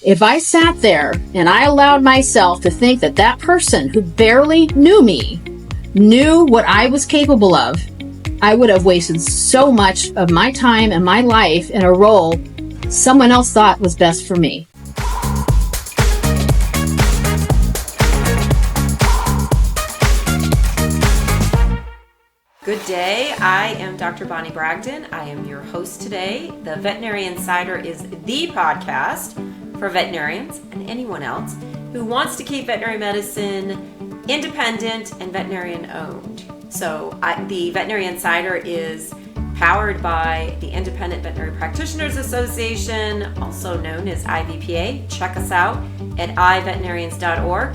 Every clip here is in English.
If I sat there and I allowed myself to think that that person who barely knew me knew what I was capable of, I would have wasted so much of my time and my life in a role someone else thought was best for me. Good day. I am Dr. Bonnie Bragdon. I am your host today. The Veterinary Insider is the podcast for veterinarians and anyone else who wants to keep veterinary medicine independent and veterinarian owned. So the Veterinary Insider is powered by the Independent Veterinary Practitioners Association, also known as IVPA. Check us out at iveterinarians.org.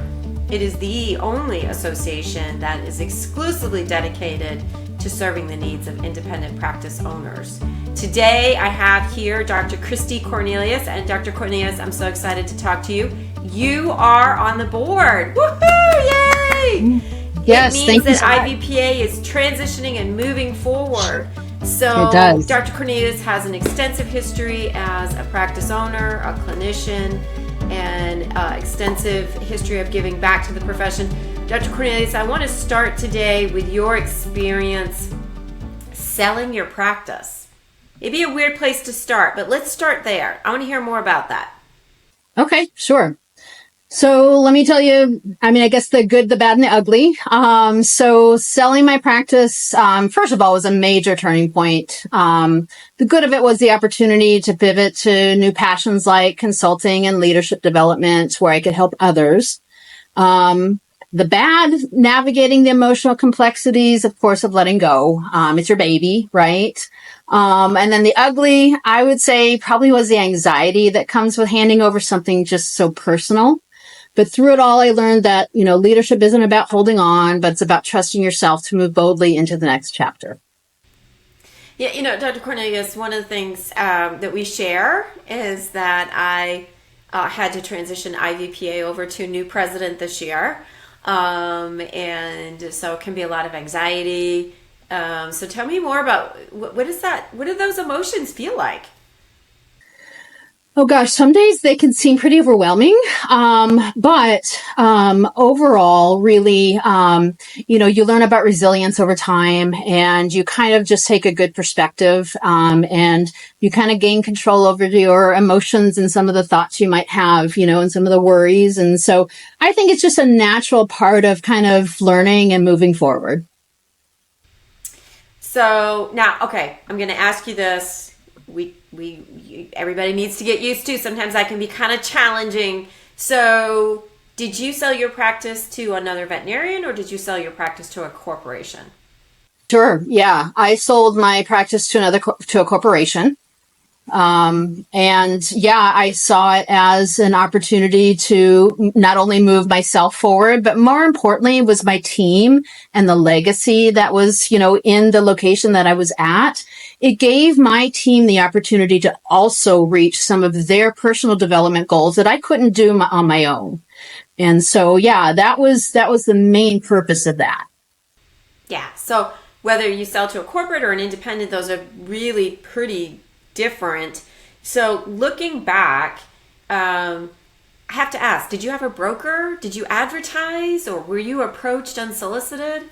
It is the only association that is exclusively dedicated to serving the needs of independent practice owners. Today, I have here Dr. Christie Cornelius. And Dr. Cornelius, I'm so excited to talk to you. You are on the board. Woohoo! Yay! Yes, it means that IVPA is transitioning and moving forward. So it does. Dr. Cornelius has an extensive history as a practice owner, a clinician, and extensive history of giving back to the profession. Dr. Cornelius, I want to start today with your experience selling your practice. It'd be a weird place to start, but let's start there. I want to hear more about that. Okay, sure. So let me tell you, I guess the good, the bad, and the ugly. So selling my practice, first of all, was a major turning point. The good of it was the opportunity to pivot to new passions like consulting and leadership development where I could help others. The bad, navigating the emotional complexities, of course, of letting go. It's your baby, right? And then the ugly, I would say probably was the anxiety that comes with handing over something just so personal. But through it all, I learned that, leadership isn't about holding on, but it's about trusting yourself to move boldly into the next chapter. Yeah, Dr. Cornelius, one of the things that we share is that I had to transition IVPA over to a new president this year. And so it can be a lot of anxiety. So tell me more about what is that? What do those emotions feel like? Oh gosh, some days they can seem pretty overwhelming. But overall, really, you learn about resilience over time and you kind of just take a good perspective, and you kind of gain control over your emotions and some of the thoughts you might have, and some of the worries. And so I think it's just a natural part of kind of learning and moving forward. So now, okay, I'm going to ask you this. Everybody needs to get used to. Sometimes that can be kind of challenging. So did you sell your practice to another veterinarian or did you sell your practice to a corporation? Sure. Yeah. I sold my practice to a corporation. I saw it as an opportunity to not only move myself forward, but more importantly was my team and the legacy that was, in the location that I was at. It gave my team the opportunity to also reach some of their personal development goals that I couldn't do on my own. And so, that was the main purpose of that. Yeah. So whether you sell to a corporate or an independent, those are really pretty different. So looking back, I have to ask, did you have a broker? Did you advertise or were you approached unsolicited?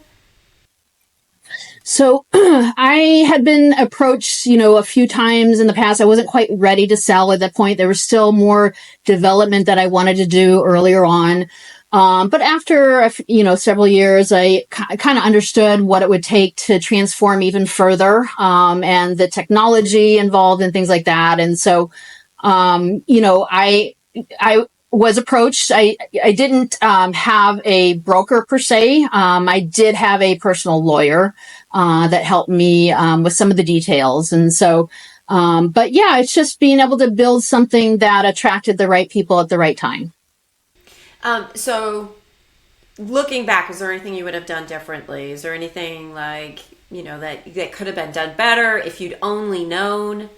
So I had been approached, a few times in the past. I wasn't quite ready to sell at that point. There was still more development that I wanted to do earlier on. But after, several years, I kind of understood what it would take to transform even further, and the technology involved and things like that. And so, I was approached. I didn't, have a broker per se. I did have a personal lawyer, that helped me, with some of the details. And so, it's just being able to build something that attracted the right people at the right time. So looking back, is there anything you would have done differently? Is there anything like, that could have been done better if you'd only known?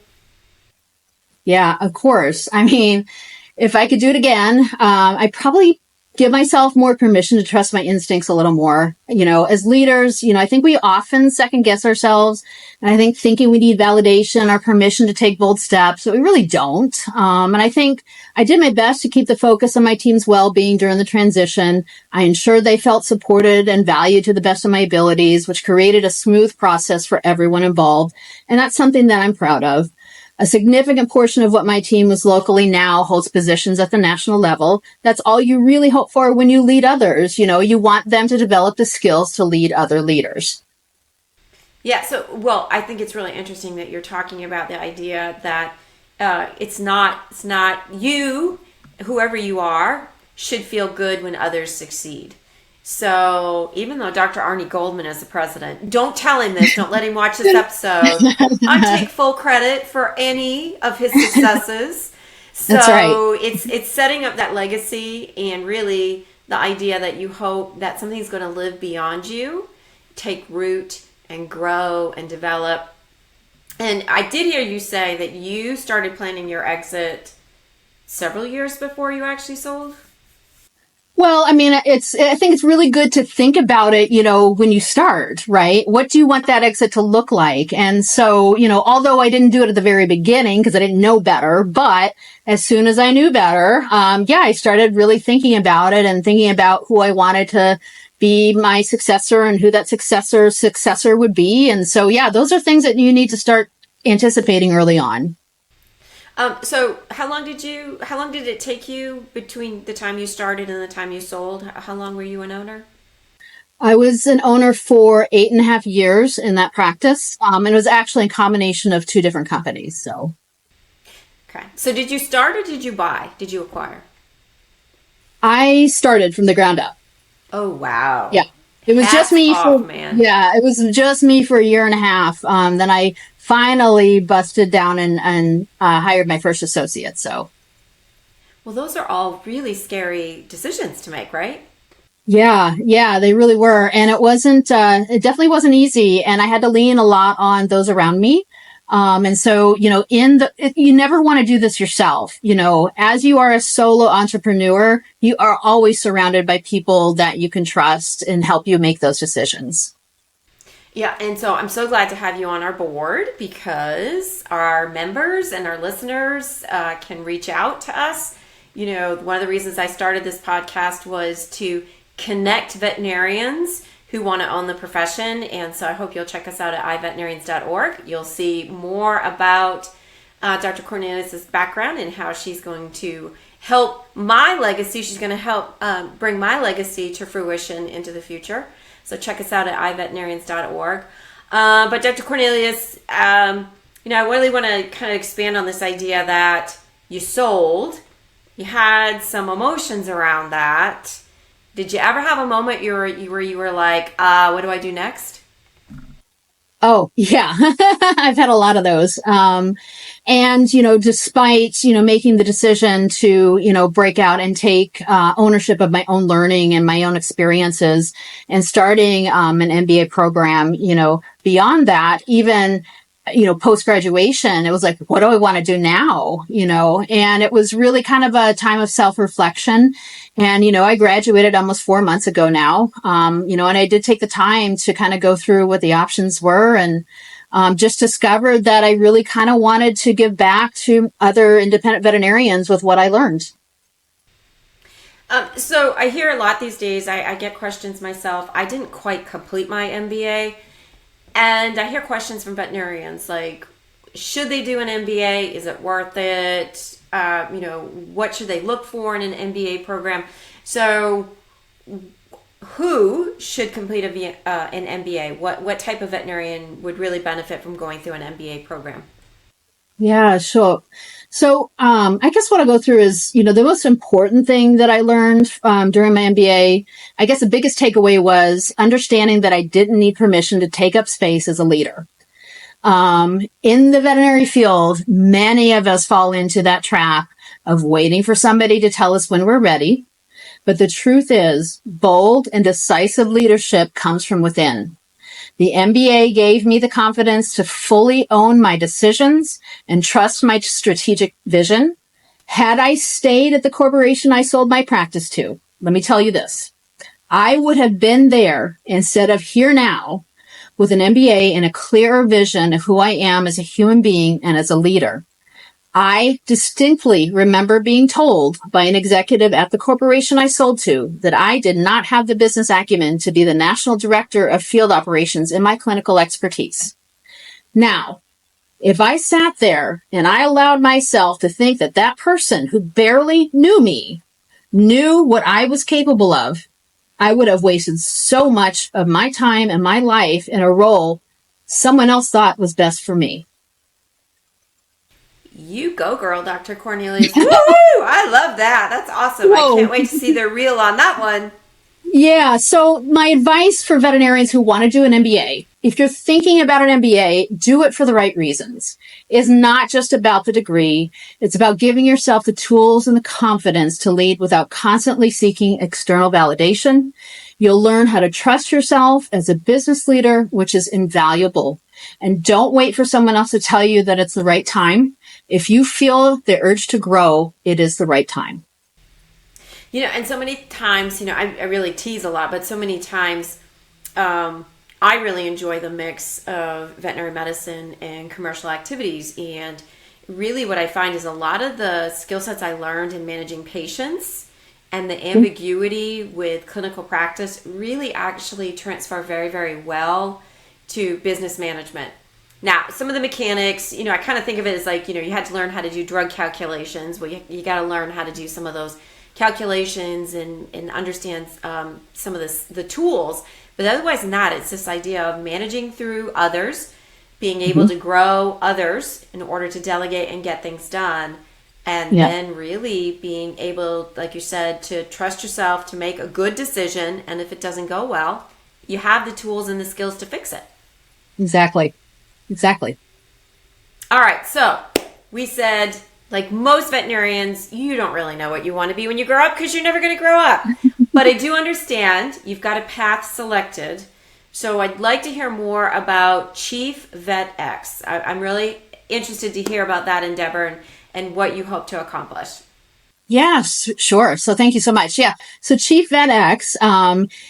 Yeah, of course. If I could do it again, I probably give myself more permission to trust my instincts a little more. As leaders, I think we often second guess ourselves. And I think thinking we need validation or permission to take bold steps, but we really don't. And I think I did my best to keep the focus on my team's well-being during the transition. I ensured they felt supported and valued to the best of my abilities, which created a smooth process for everyone involved. And that's something that I'm proud of. A significant portion of what my team was locally now holds positions at the national level. That's all you really hope for when you lead others. You want them to develop the skills to lead other leaders. Yeah. So, I think it's really interesting that you're talking about the idea that it's not you, whoever you are, should feel good when others succeed. So even though Dr. Arnie Goldman is the president, don't tell him this. Don't let him watch this episode. I take full credit for any of his successes. So that's right. It's setting up that legacy, and really the idea that you hope that something's going to live beyond you, take root and grow and develop. And I did hear you say that you started planning your exit several years before you actually sold. Well, I think it's really good to think about it, when you start, right? What do you want that exit to look like? And so, although I didn't do it at the very beginning because I didn't know better, but as soon as I knew better, I started really thinking about it and thinking about who I wanted to be my successor and who that successor would be. And so, those are things that you need to start anticipating early on. So how long did it take you between the time you started and the time you sold? How long were you an owner? I was an owner for 8.5 years in that practice. And it was actually a combination of 2 different companies. So. Okay. So did you start or did you buy? Did you acquire? I started from the ground up. Oh, wow. Yeah. It was just me man. It was just me for 1.5 years. Then I finally busted down and hired my first associate. So, well, those are all really scary decisions to make, right? Yeah, they really were, and it It definitely wasn't easy, and I had to lean a lot on those around me. And so, you never want to do this yourself. As you are a solo entrepreneur, you are always surrounded by people that you can trust and help you make those decisions. Yeah, and so I'm so glad to have you on our board because our members and our listeners can reach out to us. One of the reasons I started this podcast was to connect veterinarians who want to own the profession. And so I hope you'll check us out at iveterinarians.org. You'll see more about Dr. Cornelius' background and how she's going to help my legacy. She's going to help bring my legacy to fruition into the future. So check us out at iveterinarians.org. But Dr. Cornelius, I really want to kind of expand on this idea that you sold. You had some emotions around that. Did you ever have a moment where you were like, what do I do next? Oh, yeah. I've had a lot of those. And, despite, making the decision to, break out and take ownership of my own learning and my own experiences and starting an MBA program, beyond that, even, post-graduation, it was like, what do I want to do now? And it was really kind of a time of self-reflection. And, I graduated almost 4 months ago now, and I did take the time to kind of go through what the options were and just discovered that I really kind of wanted to give back to other independent veterinarians with what I learned. So I hear a lot these days, I get questions myself. I didn't quite complete my MBA. And I hear questions from veterinarians like, should they do an MBA? Is it worth it? What should they look for in an MBA program? So who should complete an MBA? What type of veterinarian would really benefit from going through an MBA program? Yeah, sure. So I guess what I'll go through is, the most important thing that I learned during my MBA, I guess the biggest takeaway was understanding that I didn't need permission to take up space as a leader. In the veterinary field, many of us fall into that trap of waiting for somebody to tell us when we're ready. But the truth is, bold and decisive leadership comes from within. The MBA gave me the confidence to fully own my decisions and trust my strategic vision. Had I stayed at the corporation I sold my practice to, let me tell you this. I would have been there instead of here now with an MBA and a clearer vision of who I am as a human being and as a leader. I distinctly remember being told by an executive at the corporation I sold to that I did not have the business acumen to be the national director of field operations in my clinical expertise. Now, if I sat there and I allowed myself to think that that person who barely knew me knew what I was capable of, I would have wasted so much of my time and my life in a role someone else thought was best for me. You go, girl, Dr. Cornelius. Woo! I love that. That's awesome. Whoa. I can't wait to see the reel on that one. Yeah. So my advice for veterinarians who want to do an MBA, if you're thinking about an MBA, do it for the right reasons. It's not just about the degree. It's about giving yourself the tools and the confidence to lead without constantly seeking external validation. You'll learn how to trust yourself as a business leader, which is invaluable. And don't wait for someone else to tell you that it's the right time. If you feel the urge to grow, it is the right time. You know, and so many times, you know, I really tease a lot, but so many times I really enjoy the mix of veterinary medicine and commercial activities. And really what I find is a lot of the skill sets I learned in managing patients and the ambiguity with clinical practice really actually transfer very, very well to business management. Now, some of the mechanics, you know, I kind of think of it as like, you know, you had to learn how to do drug calculations. Well, you got to learn how to do some of those calculations and understand some of the tools. But otherwise not. It's this idea of managing through others, being able to grow others in order to delegate and get things done. And then really being able, like you said, to trust yourself to make a good decision. And if it doesn't go well, you have the tools and the skills to fix it. Exactly. All right. So we said, like most veterinarians, you don't really know what you want to be when you grow up because you're never going to grow up. But I do understand you've got a path selected. So I'd like to hear more about Chief VetX. I'm really interested to hear about that endeavor and what you hope to accomplish. Yes, sure. So thank you so much. Yeah. So Chief VetX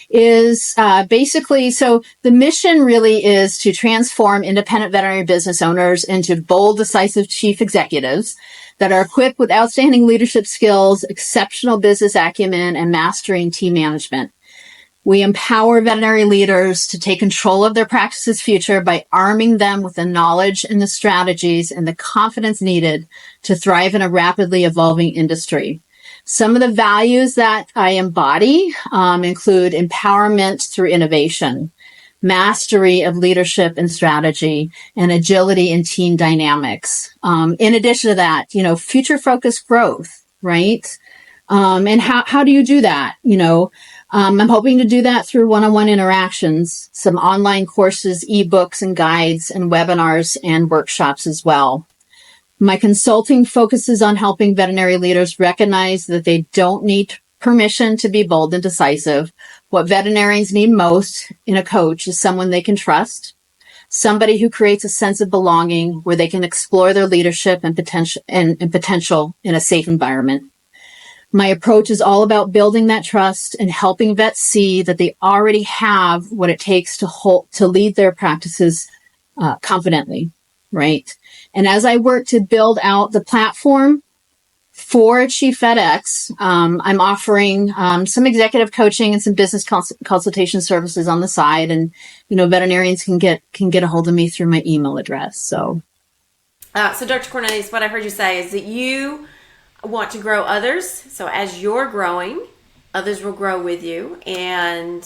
is basically, so the mission really is to transform independent veterinary business owners into bold, decisive chief executives that are equipped with outstanding leadership skills, exceptional business acumen, and mastering team management. We empower veterinary leaders to take control of their practice's future by arming them with the knowledge and the strategies and the confidence needed to thrive in a rapidly evolving industry. Some of the values that I embody include empowerment through innovation, mastery of leadership and strategy, and agility in team dynamics. In addition to that, you know, future-focused growth, right? And how do you do that? You know, I'm hoping to do that through one-on-one interactions, some online courses, ebooks and guides, and webinars and workshops as well. My consulting focuses on helping veterinary leaders recognize that they don't need permission to be bold and decisive. What veterinarians need most in a coach is someone they can trust, somebody who creates a sense of belonging where they can explore their leadership and potential in a safe environment. My approach is all about building that trust and helping vets see that they already have what it takes to lead their practices confidently, right? And as I work to build out the platform for Chief VetX, I'm offering some executive coaching and some business consultation services on the side, and you know, veterinarians can get a hold of me through my email address. So Dr. Cornelius, what I heard you say is that you want to grow others. So as you're growing, others will grow with you. And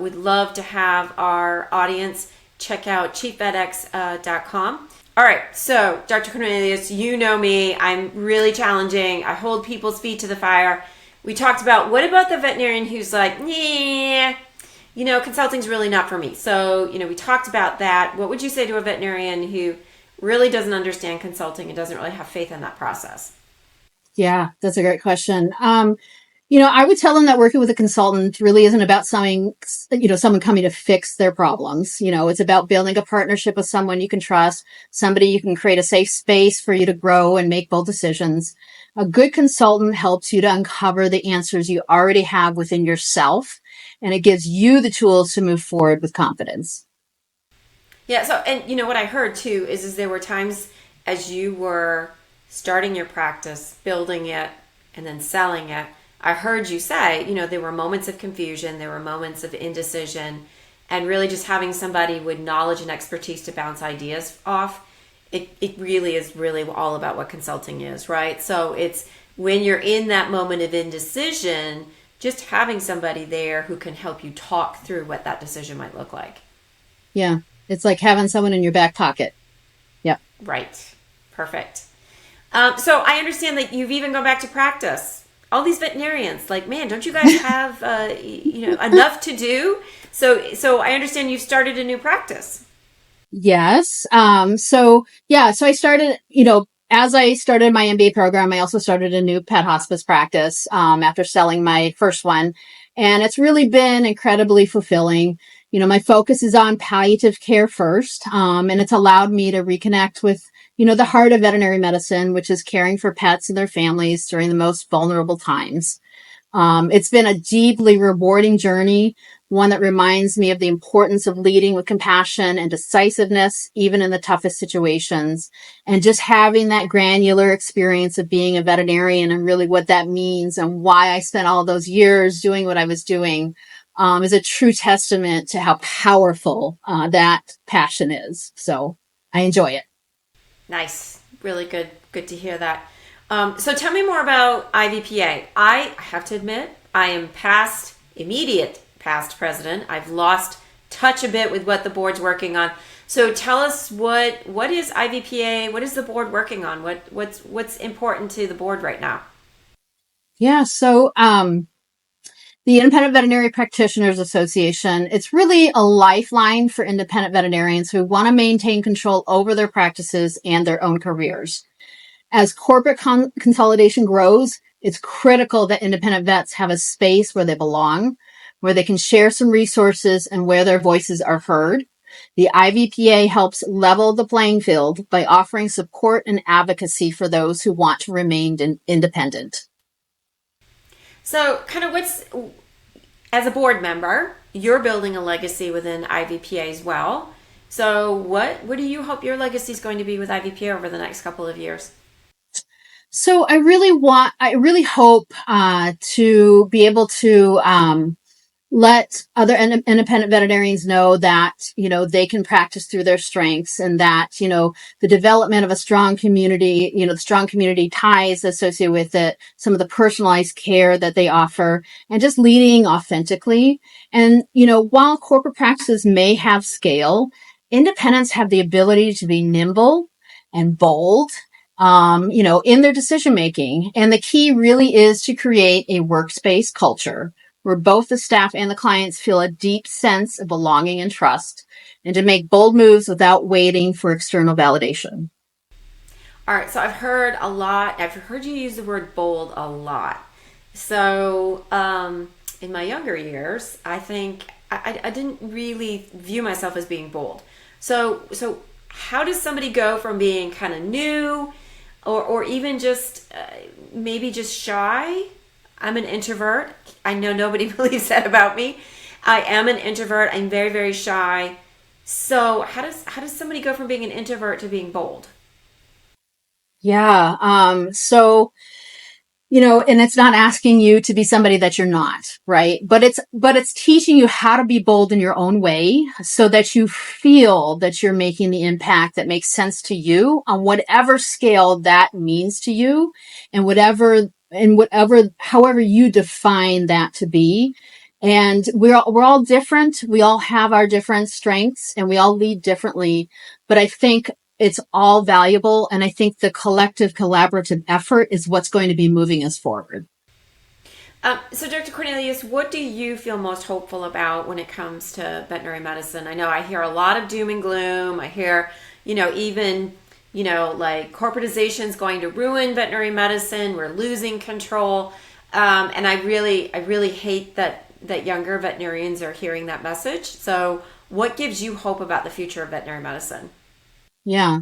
we'd love to have our audience check out chiefvetx.com. All right. So Dr. Cornelius, you know me. I'm really challenging. I hold people's feet to the fire. We talked about, what about the veterinarian who's like, yeah, you know, consulting's really not for me. So, you know, we talked about that. What would you say to a veterinarian who really doesn't understand consulting and doesn't really have faith in that process? Yeah, that's a great question. I would tell them that working with a consultant really isn't about someone coming to fix their problems. It's about building a partnership with someone you can trust, somebody you can create a safe space for you to grow and make bold decisions. A good consultant helps you to uncover the answers you already have within yourself, and it gives you the tools to move forward with confidence. Yeah. So, and what I heard too is there were times as you were starting your practice, building it, and then selling it, I heard you say, there were moments of confusion, there were moments of indecision, and really just having somebody with knowledge and expertise to bounce ideas off. It really is really all about what consulting is, right? So it's when you're in that moment of indecision, just having somebody there who can help you talk through what that decision might look like. Yeah. It's like having someone in your back pocket. Yeah. Right. Perfect. So I understand that you've even gone back to practice. All these veterinarians, like, man, don't you guys have enough to do? So I understand you've started a new practice. Yes. So I started, as I started my MBA program, I also started a new pet hospice practice after selling my first one, and it's really been incredibly fulfilling. My focus is on palliative care first, and it's allowed me to reconnect with the heart of veterinary medicine, which is caring for pets and their families during the most vulnerable times. It's been a deeply rewarding journey, one that reminds me of the importance of leading with compassion and decisiveness, even in the toughest situations. And just having that granular experience of being a veterinarian and really what that means and why I spent all those years doing what I was doing is a true testament to how powerful that passion is. So I enjoy it. Nice. Really good. Good to hear that. So tell me more about IVPA. I have to admit, I am immediate past president. I've lost touch a bit with what the board's working on. So tell us what is IVPA? What is the board working on? What's important to the board right now? Yeah. So, the Independent Veterinary Practitioners Association, it's really a lifeline for independent veterinarians who want to maintain control over their practices and their own careers. As corporate consolidation grows, it's critical that independent vets have a space where they belong, where they can share some resources and where their voices are heard. The IVPA helps level the playing field by offering support and advocacy for those who want to remain independent. So kind of as a board member, you're building a legacy within IVPA as well. So what do you hope your legacy is going to be with IVPA over the next couple of years? So I really hope to be able to let other independent veterinarians know that, they can practice through their strengths, and that, the development of a strong community, the strong community ties associated with it, some of the personalized care that they offer, and just leading authentically. And, while corporate practices may have scale, independents have the ability to be nimble and bold, in their decision making. And the key really is to create a workspace culture where both the staff and the clients feel a deep sense of belonging and trust, and to make bold moves without waiting for external validation. All right, so I've heard you use the word bold a lot. So in my younger years, I think I didn't really view myself as being bold. So how does somebody go from being kind of new or even just maybe just shy? I'm an introvert. I know nobody believes that about me. I am an introvert. I'm very, very shy. So how does somebody go from being an introvert to being bold? Yeah. And it's not asking you to be somebody that you're not, right? But it's teaching you how to be bold in your own way so that you feel that you're making the impact that makes sense to you on whatever scale that means to you, and however you define that to be. And we're all different. We all have our different strengths and we all lead differently. But I think it's all valuable. And I think the collective collaborative effort is what's going to be moving us forward. So Dr. Cornelius, what do you feel most hopeful about when it comes to veterinary medicine? I know I hear a lot of doom and gloom. I hear, even like corporatization is going to ruin veterinary medicine. We're losing control. And I really hate that younger veterinarians are hearing that message. So, what gives you hope about the future of veterinary medicine? Yeah.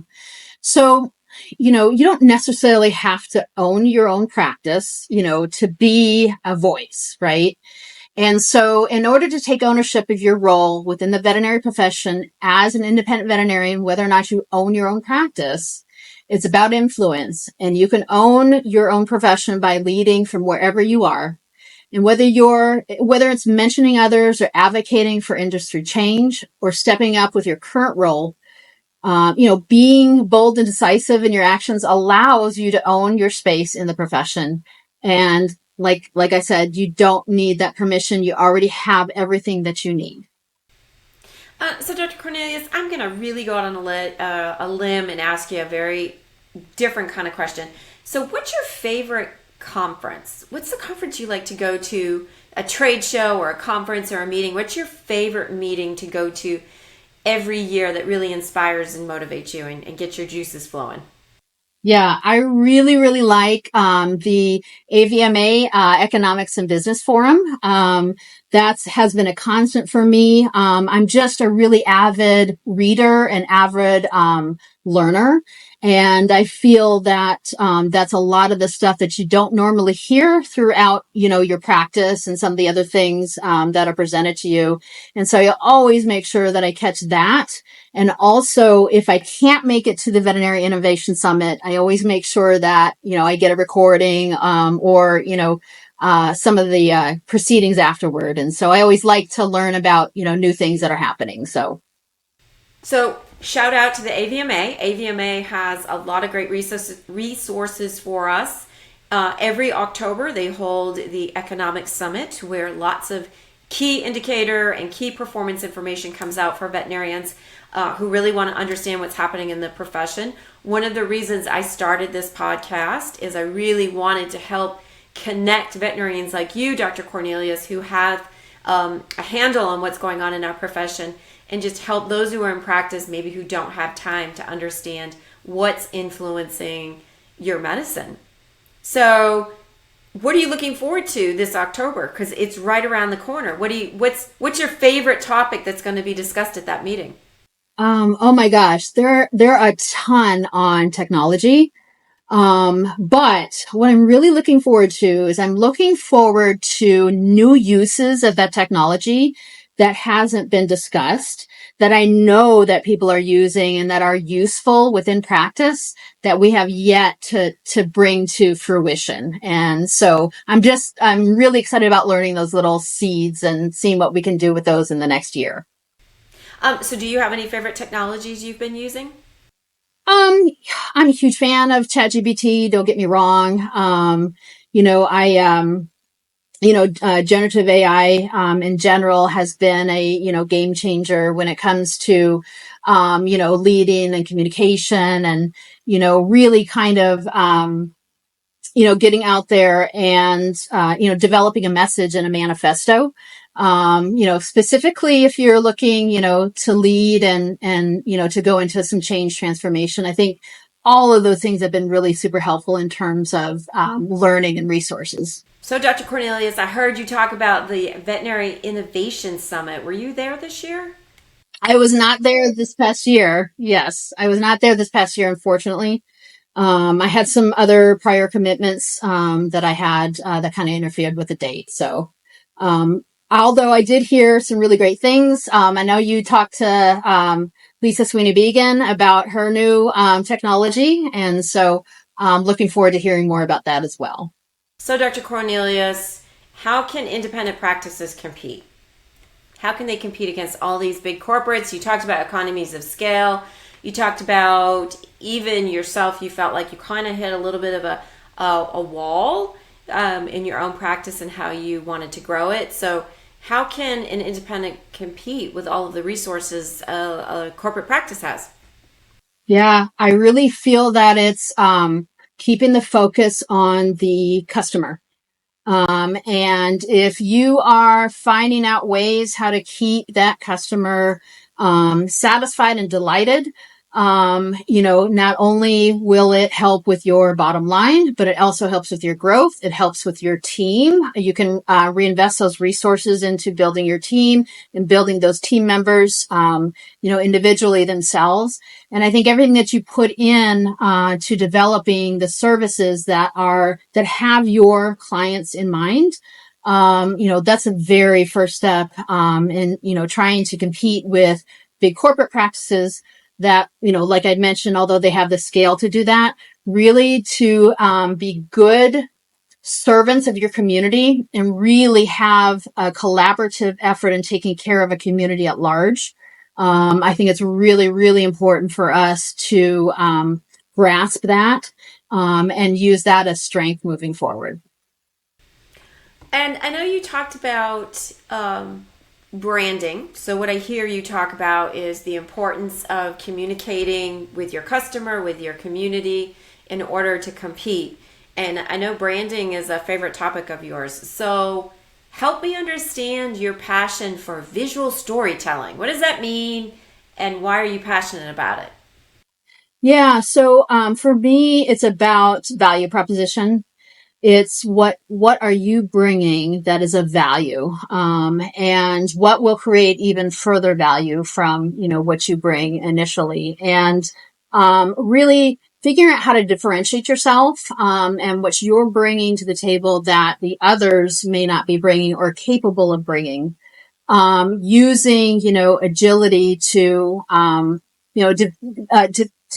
So, you don't necessarily have to own your own practice, to be a voice, right? And so in order to take ownership of your role within the veterinary profession as an independent veterinarian, whether or not you own your own practice, it's about influence. And you can own your own profession by leading from wherever you are. And whether it's mentioning others or advocating for industry change or stepping up with your current role, being bold and decisive in your actions allows you to own your space in the profession. And like I said, you don't need that permission. You already have everything that you need. So, Dr. Cornelius, I'm going to really go out on a limb and ask you a very different kind of question. So, what's your favorite conference? What's the conference you like to go to? A trade show or a conference or a meeting? What's your favorite meeting to go to every year that really inspires and motivates you and gets your juices flowing? Yeah, I really, really like the AVMA Economics and Business Forum. That has been a constant for me. I'm just a really avid reader and avid learner. And I feel that that's a lot of the stuff that you don't normally hear throughout, your practice and some of the other things that are presented to you. And so I always make sure that I catch that. And also, if I can't make it to the Veterinary Innovation Summit, I always make sure that, I get a recording or some of the proceedings afterward. And so I always like to learn about, new things that are happening. So, shout out to the AVMA. AVMA has a lot of great resources for us. Every October, they hold the Economic Summit, where lots of key indicator and key performance information comes out for veterinarians who really want to understand what's happening in the profession. One of the reasons I started this podcast is I really wanted to help connect veterinarians like you, Dr. Cornelius, who have a handle on what's going on in our profession, and just help those who are in practice, maybe who don't have time to understand what's influencing your medicine. So, what are you looking forward to this October? Because it's right around the corner. What's your favorite topic that's going to be discussed at that meeting? Oh my gosh, there are a ton on technology. But what I'm really looking forward to is I'm looking forward to new uses of that technology that hasn't been discussed, that I know that people are using and that are useful within practice that we have yet to bring to fruition. And so I'm really excited about learning those little seeds and seeing what we can do with those in the next year. So, do you have any favorite technologies you've been using? Um, I'm a huge fan of ChatGPT. Don't get me wrong. Generative AI, in general has been a, game changer when it comes to, leading and communication and, really kind of, getting out there and, developing a message and a manifesto. Specifically if you're looking, to lead and, to go into some change transformation, I think all of those things have been really super helpful in terms of learning and resources. So, Dr. Cornelius, I heard you talk about the Veterinary Innovation Summit. Were you there this year? I was not there this past year. Yes, I was not there this past year, unfortunately. I had some other prior commitments that I had that kind of interfered with the date. So, although I did hear some really great things, I know you talked to Lisa Sweeney Began about her new technology, and so I'm looking forward to hearing more about that as well. So, Dr. Cornelius, how can independent practices compete? How can they compete against all these big corporates? You talked about economies of scale. You talked about even yourself, you felt like you kind of hit a little bit of a wall in your own practice and how you wanted to grow it. So how can an independent compete with all of the resources a corporate practice has? Yeah, I really feel that it's keeping the focus on the customer. And if you are finding out ways how to keep that customer satisfied and delighted, Not only will it help with your bottom line, but it also helps with your growth. It helps with your team. You can reinvest those resources into building your team and building those team members, individually themselves. And I think everything that you put in to developing the services that have your clients in mind, that's a very first step in trying to compete with big corporate practices that, like I'd mentioned, although they have the scale to do that, really to be good servants of your community and really have a collaborative effort in taking care of a community at large. I think it's really, really important for us to grasp that and use that as strength moving forward. And I know you talked about branding. So what I hear you talk about is the importance of communicating with your customer, with your community in order to compete. And I know branding is a favorite topic of yours. So help me understand your passion for visual storytelling. What does that mean and why are you passionate about it? Yeah. So for me, it's about value proposition. It's what are you bringing that is of value, and what will create even further value from, what you bring initially, and really figuring out how to differentiate yourself, and what you're bringing to the table that the others may not be bringing or capable of bringing, using, agility to, to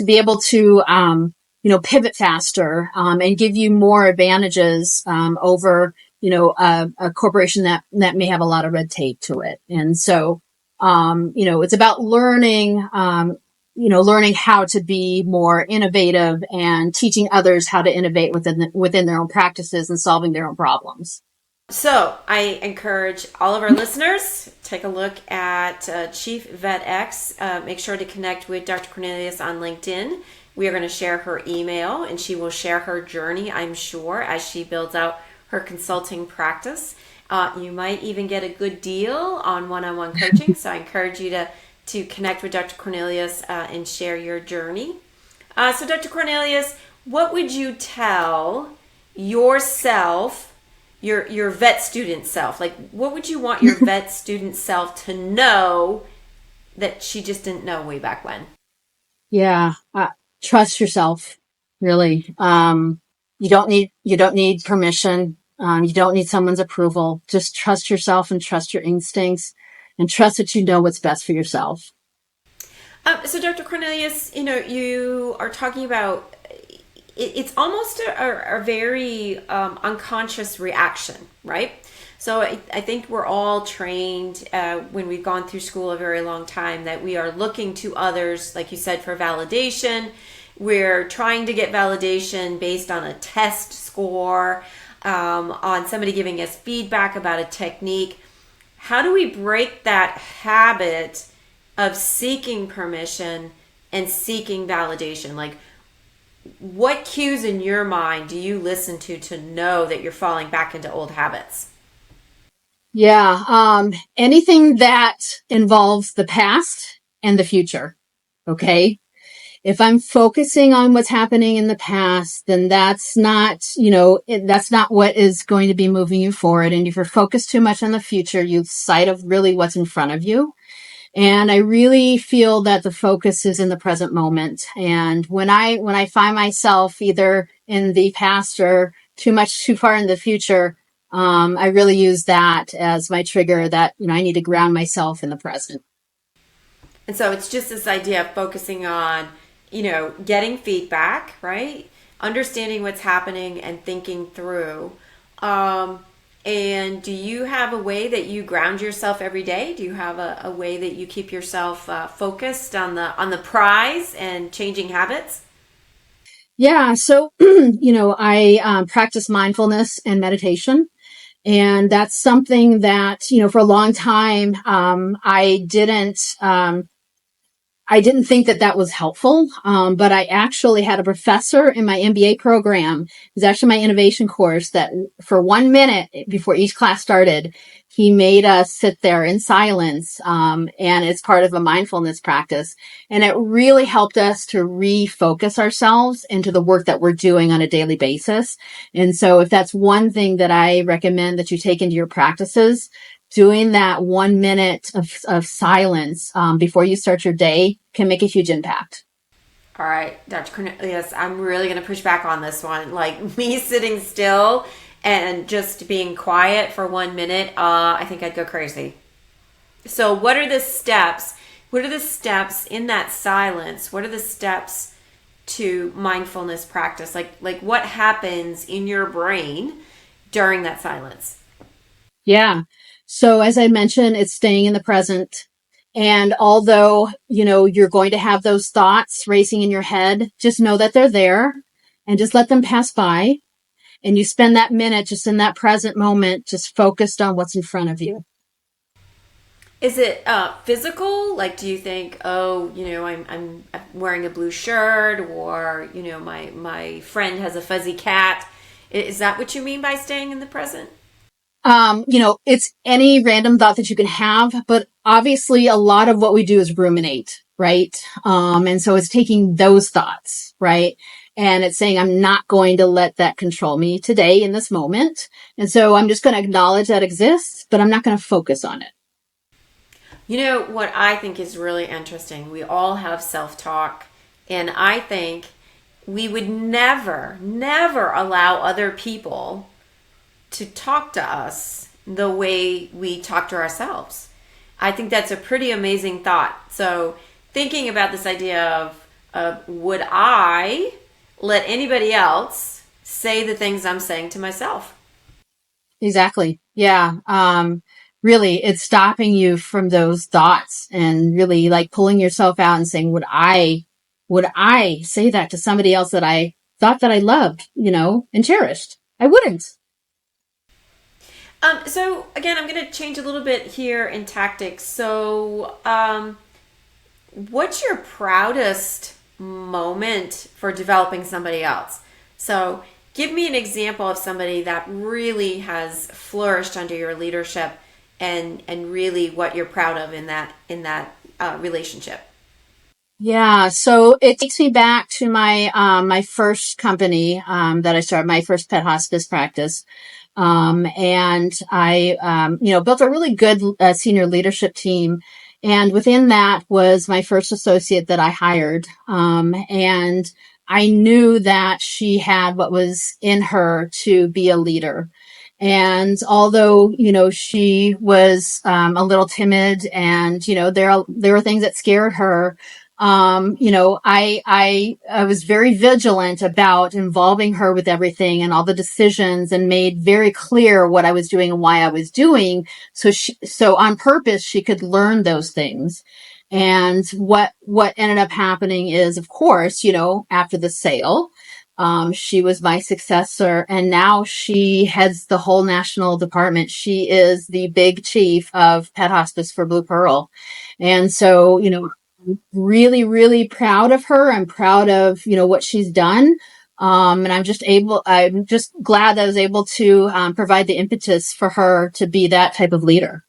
be able to, pivot faster, and give you more advantages, over, a corporation that may have a lot of red tape to it. And so, it's about learning, learning how to be more innovative and teaching others how to innovate within their own practices and solving their own problems. So I encourage all of our listeners, take a look at Chief VetX. Make sure to connect with Dr. Cornelius on LinkedIn. We are going to share her email and she will share her journey, I'm sure, as she builds out her consulting practice. You might even get a good deal on one-on-one coaching. So I encourage you to connect with Dr. Cornelius and share your journey. So Dr. Cornelius, what would you tell yourself, your vet student self? Like, what would you want your vet student self to know that she just didn't know way back when? Yeah. Trust yourself, really. You don't need permission. You don't need someone's approval. Just trust yourself and trust your instincts and trust that you know what's best for yourself. So Dr. Cornelius, you are talking about, it's almost a very unconscious reaction, right? So I think we're all trained when we've gone through school a very long time that we are looking to others, like you said, for validation. We're trying to get validation based on a test score, on somebody giving us feedback about a technique. How do we break that habit of seeking permission and seeking validation? Like, what cues in your mind do you listen to know that you're falling back into old habits? Yeah. Anything that involves the past and the future. Okay. If I'm focusing on what's happening in the past, then that's not what is going to be moving you forward. And if you're focused too much on the future, you lose sight of really what's in front of you. And I really feel that the focus is in the present moment. And when I find myself either in the past or too far in the future, I really use that as my trigger that, I need to ground myself in the present. And so it's just this idea of focusing on, getting feedback, right? Understanding what's happening and thinking through. And do you have a way that you ground yourself every day? Do you have a way that you keep yourself focused on the prize and changing habits? Yeah. So, I practice mindfulness and meditation. And that's something that, for a long time, I I didn't think that that was helpful, but I actually had a professor in my MBA program. It was actually my innovation course that for 1 minute before each class started, he made us sit there in silence, and it's part of a mindfulness practice. And it really helped us to refocus ourselves into the work that we're doing on a daily basis. And so if that's one thing that I recommend that you take into your practices, doing that 1 minute of silence before you start your day can make a huge impact. All right, Dr. Cornelius, I'm really going to push back on this one. Like me sitting still and just being quiet for 1 minute, I think I'd go crazy. So what are the steps? What are the steps in that silence? What are the steps to mindfulness practice? Like what happens in your brain during that silence? Yeah. So as I mentioned, it's staying in the present. And although, you're going to have those thoughts racing in your head, just know that they're there and just let them pass by. And you spend that minute just in that present moment, just focused on what's in front of you. Is it physical? Like, do you think, I'm wearing a blue shirt, or my friend has a fuzzy cat? Is that what you mean by staying in the present? It's any random thought that you can have, but obviously a lot of what we do is ruminate, right? And so it's taking those thoughts, right? And it's saying, I'm not going to let that control me today in this moment. And so I'm just going to acknowledge that exists, but I'm not going to focus on it. You know, what I think is really interesting, we all have self-talk, and I think we would never allow other people to talk to us the way we talk to ourselves. I think that's a pretty amazing thought. So thinking about this idea of would I let anybody else say the things I'm saying to myself? Exactly. Yeah. Really, it's stopping you from those thoughts and really like pulling yourself out and saying, would I say that to somebody else that I thought that I loved, and cherished? I wouldn't. So again, I'm going to change a little bit here in tactics. So, what's your proudest moment for developing somebody else? So, give me an example of somebody that really has flourished under your leadership, and really what you're proud of in that relationship. Yeah, so it takes me back to my first company that I started, my first pet hospice practice. And I, built a really good senior leadership team. And within that was my first associate that I hired. And I knew that she had what was in her to be a leader. And although, she was a little timid and, there were things that scared her, I was very vigilant about involving her with everything and all the decisions, and made very clear what I was doing and why I was doing. So on purpose, she could learn those things. And what ended up happening is, of course, after the sale, she was my successor, and now she heads the whole national department. She is the big chief of pet hospice for Blue Pearl. And so, really, really proud of her. I'm proud of, what she's done. And I'm just glad that I was able to provide the impetus for her to be that type of leader.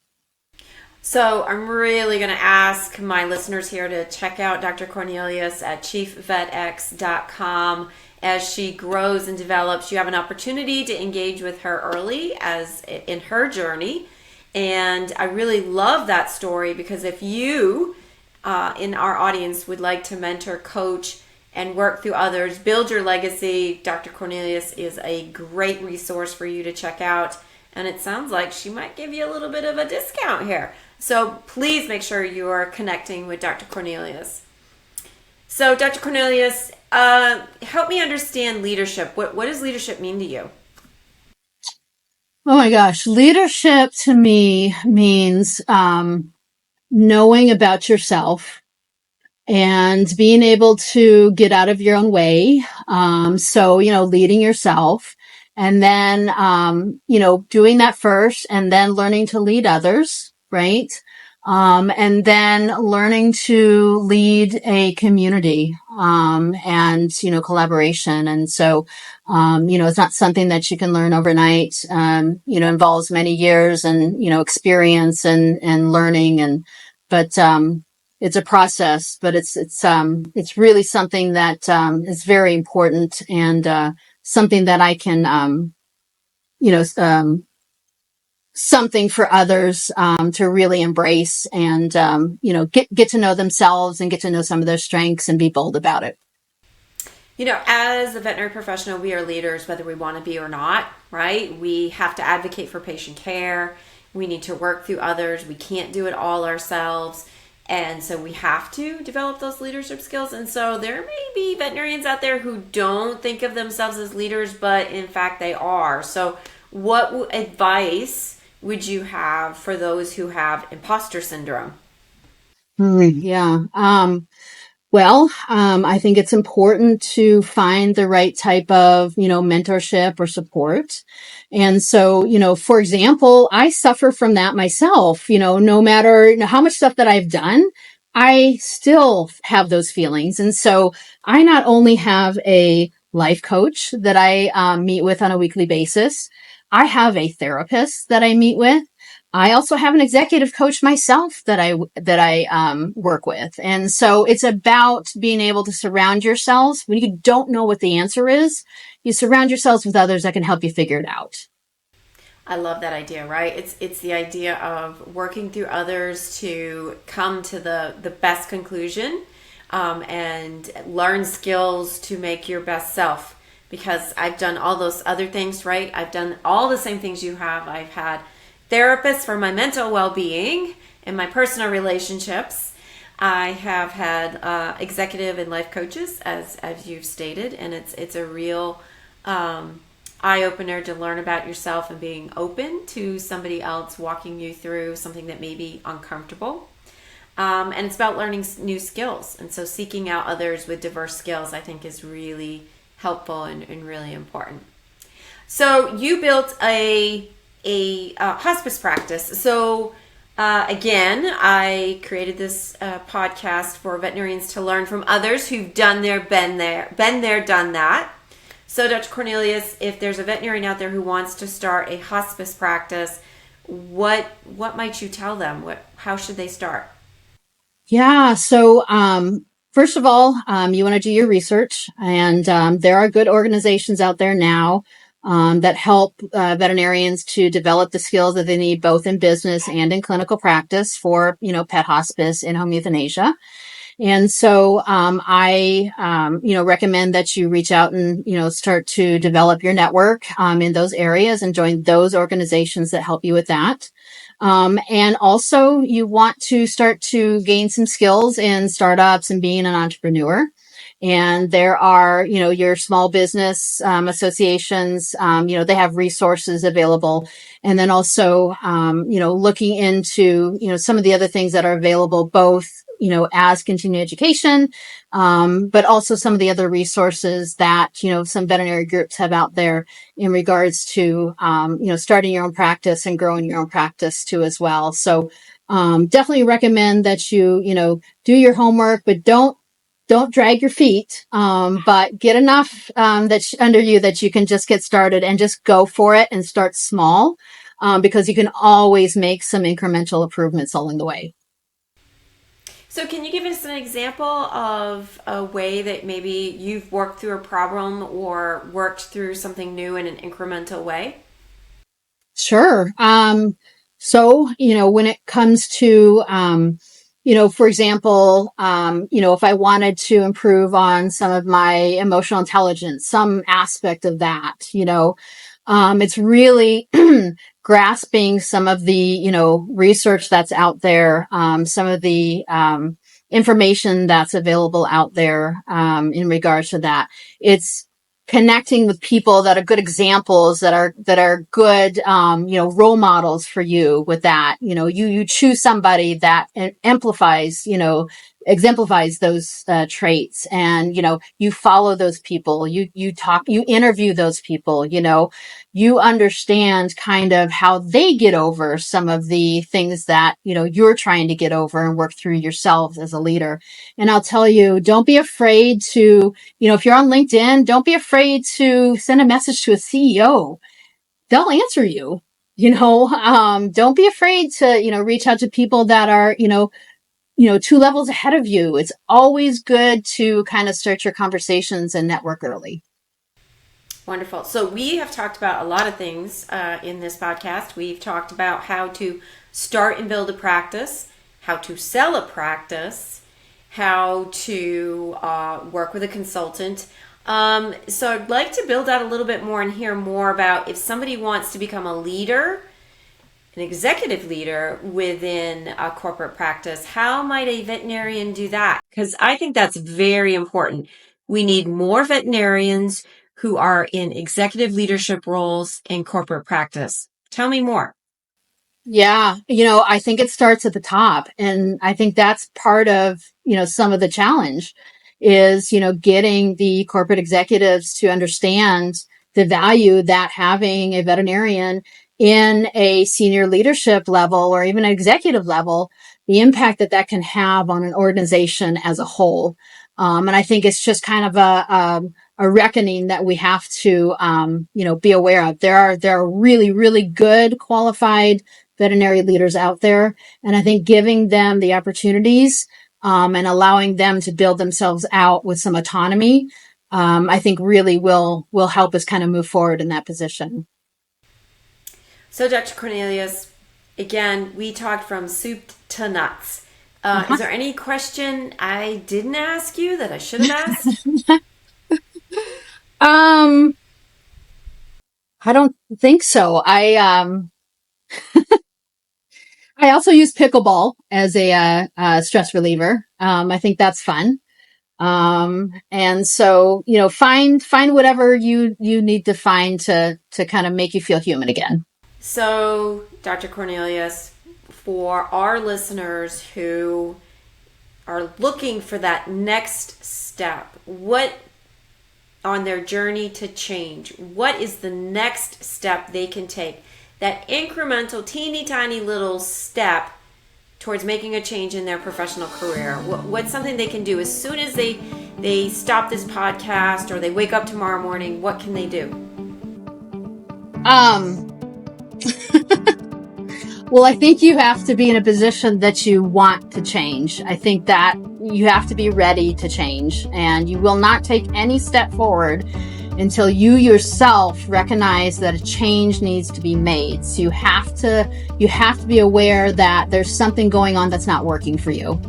So I'm really going to ask my listeners here to check out Dr. Cornelius at chiefvetx.com. As she grows and develops, you have an opportunity to engage with her early as in her journey. And I really love that story, because if you in our audience would like to mentor, coach, and work through others, build your legacy, Dr. Cornelius is a great resource for you to check out. And it sounds like she might give you a little bit of a discount here. So please make sure you are connecting with Dr. Cornelius. So Dr. Cornelius, help me understand leadership. What does leadership mean to you? Oh my gosh. Leadership to me means knowing about yourself and being able to get out of your own way. So, leading yourself, and then, doing that first, and then learning to lead others, right? And then learning to lead a community, and, collaboration. And so, it's not something that you can learn overnight. Involves many years and, experience and learning but it's a process, but it's really something that, is very important and, something that I can, something for others to really embrace and get to know themselves and get to know some of their strengths and be bold about it. As a veterinary professional, we are leaders whether we want to be or not, right? We have to advocate for patient care. We need to work through others. We can't do it all ourselves. And so we have to develop those leadership skills. And so there may be veterinarians out there who don't think of themselves as leaders, but in fact they are. So what advice would you have for those who have imposter syndrome? Yeah. I think it's important to find the right type of, mentorship or support. And so, for example, I suffer from that myself, no matter how much stuff that I've done, I still have those feelings. And so I not only have a life coach that I meet with on a weekly basis, I have a therapist that I meet with. I also have an executive coach myself that I work with. And so it's about being able to surround yourselves when you don't know what the answer is. You surround yourselves with others that can help you figure it out. I love that idea, right? It's the idea of working through others to come to the best conclusion, and learn skills to make your best self. Because I've done all those other things, right? I've done all the same things you have. I've had therapists for my mental well-being and my personal relationships. I have had executive and life coaches, as you've stated, and it's a real eye-opener to learn about yourself and being open to somebody else walking you through something that may be uncomfortable. And it's about learning new skills. And so seeking out others with diverse skills, I think, is really helpful and really important. So you built a hospice practice. So again, I created this podcast for veterinarians to learn from others who've done there, been there, done that. So Dr. Cornelius, if there's a veterinarian out there who wants to start a hospice practice, what might you tell them? How should they start? Yeah. So, first of all, you want to do your research, and there are good organizations out there now that help veterinarians to develop the skills that they need both in business and in clinical practice for, pet hospice and home euthanasia. And so I recommend that you reach out and, start to develop your network in those areas and join those organizations that help you with that. And also you want to start to gain some skills in startups and being an entrepreneur. And there are, your small business associations, they have resources available. And then also, looking into, some of the other things that are available, both, as continuing education, but also some of the other resources that, some veterinary groups have out there in regards to, starting your own practice and growing your own practice too as well. So, definitely recommend that you, do your homework, but don't drag your feet, but get enough that's under you that you can just get started and just go for it and start small, because you can always make some incremental improvements along the way. So can you give us an example of a way that maybe you've worked through a problem or worked through something new in an incremental way? Sure. So, when it comes to, for example, if I wanted to improve on some of my emotional intelligence, some aspect of that, it's really grasping some of the, research that's out there, some of the, information that's available out there, in regards to that. It's connecting with people that are good examples, that are good, role models for you with that. You choose somebody that amplifies, exemplifies those traits, and you follow those people, you interview those people, you understand kind of how they get over some of the things that you're trying to get over and work through yourself as a leader. And I'll tell you, don't be afraid to, if you're on LinkedIn, don't be afraid to send a message to a CEO. They'll answer you. Don't be afraid to reach out to people that are 2 levels ahead of you. It's always good to kind of start your conversations and network early. Wonderful. So we have talked about a lot of things in this podcast. We've talked about how to start and build a practice, how to sell a practice, how to work with a consultant. So I'd like to build out a little bit more and hear more about if somebody wants to become a leader, an executive leader within a corporate practice, how might a veterinarian do that? Because I think that's very important. We need more veterinarians who are in executive leadership roles in corporate practice. Tell me more. Yeah, I think it starts at the top. And I think that's part of, some of the challenge is, getting the corporate executives to understand the value that having a veterinarian in a senior leadership level or even an executive level, the impact that can have on an organization as a whole. And I think it's just kind of a reckoning that we have to, be aware of. There are really, really good qualified veterinary leaders out there. And I think giving them the opportunities, and allowing them to build themselves out with some autonomy, I think really will help us kind of move forward in that position. So, Dr. Cornelius, again, we talked from soup to nuts. Is there any question I didn't ask you that I should have asked? I don't think so. I also use pickleball as a stress reliever. I think that's fun. And so, find whatever you need to find to kind of make you feel human again. So, Dr. Cornelius, for our listeners who are looking for that next step, what on their journey to change, what is the next step they can take? That incremental, teeny tiny little step towards making a change in their professional career. What's something they can do as soon as they stop this podcast or they wake up tomorrow morning? What can they do? Well, I think you have to be in a position that you want to change. I think that you have to be ready to change, and you will not take any step forward until you yourself recognize that a change needs to be made. So you have to be aware that there's something going on that's not working for you.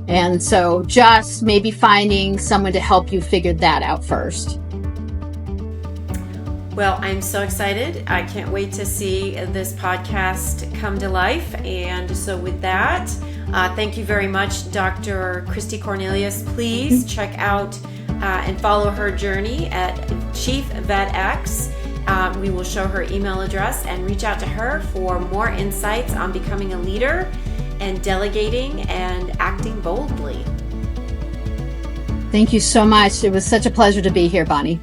And so just maybe finding someone to help you figure that out first. Well, I'm so excited. I can't wait to see this podcast come to life. And so with that, thank you very much, Dr. Christie Cornelius. Please check out and follow her journey at Chief VetX. We will show her email address and reach out to her for more insights on becoming a leader and delegating and acting boldly. Thank you so much. It was such a pleasure to be here, Bonnie.